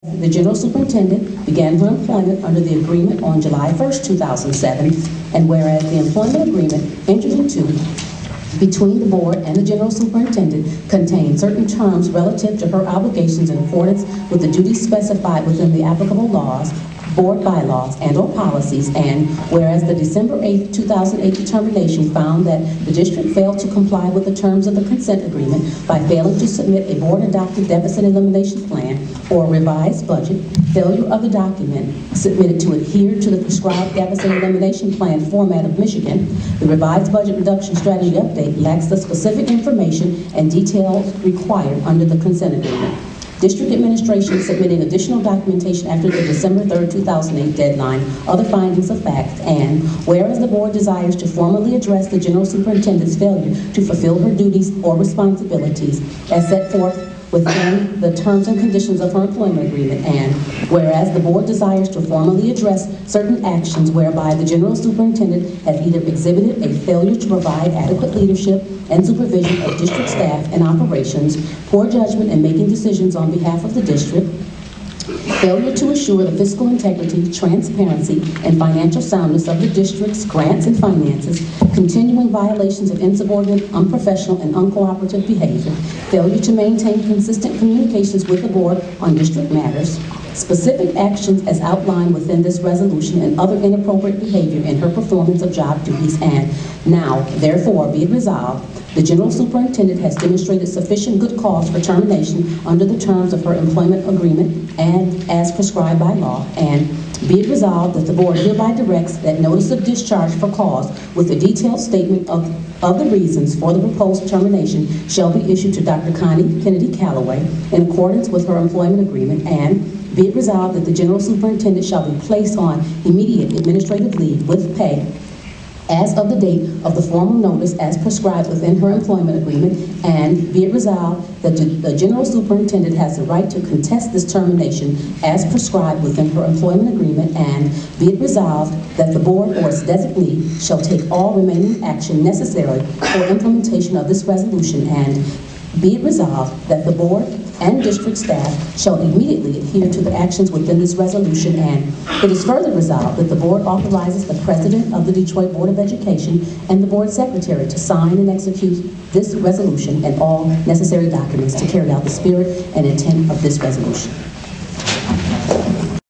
The General Superintendent began her employment under the agreement on July 1st, 2007, and whereas the employment agreement entered into between the Board and the General Superintendent contained certain terms relative to her obligations in accordance with the duties specified within the applicable laws, board bylaws, and/or policies, and whereas the December 8th, 2008 determination found that the district failed to comply with the terms of the consent agreement by failing to submit a board-adopted deficit elimination plan or revised budget, failure of the document submitted to adhere to the prescribed deficit elimination plan format of Michigan, the revised budget reduction strategy update lacks the specific information and details required under the consent agreement. District administration submitting additional documentation after the December 3rd, 2008 deadline, other findings of fact, and whereas the board desires to formally address the General Superintendent's failure to fulfill her duties or responsibilities as set forth within the terms and conditions of her employment agreement, and whereas the board desires to formally address certain actions whereby the General Superintendent has either exhibited a failure to provide adequate leadership and supervision of district staff and operations, poor judgment in making decisions on behalf of the district, failure to assure the fiscal integrity, transparency, and financial soundness of the district's grants and finances, continuing violations of insubordinate, unprofessional, and uncooperative behavior, failure to maintain consistent communications with the board on district matters, specific actions as outlined within this resolution, and other inappropriate behavior in her performance of job duties, and now, therefore, be it resolved, the General Superintendent has demonstrated sufficient good cause for termination under the terms of her employment agreement and as prescribed by law, and be it resolved that the board hereby directs that notice of discharge for cause with a detailed statement of the reasons for the proposed termination shall be issued to Dr. Connie Calloway in accordance with her employment agreement, and be it resolved that the General Superintendent shall be placed on immediate administrative leave with pay as of the date of the formal notice as prescribed within her employment agreement, and be it resolved that the General Superintendent has the right to contest this termination as prescribed within her employment agreement, and be it resolved that the board or its designee shall take all remaining action necessary for implementation of this resolution, and be it resolved that the board and district staff shall immediately adhere to the actions within this resolution, and it is further resolved that the board authorizes the President of the Detroit Board of Education and the board secretary to sign and execute this resolution and all necessary documents to carry out the spirit and intent of this resolution.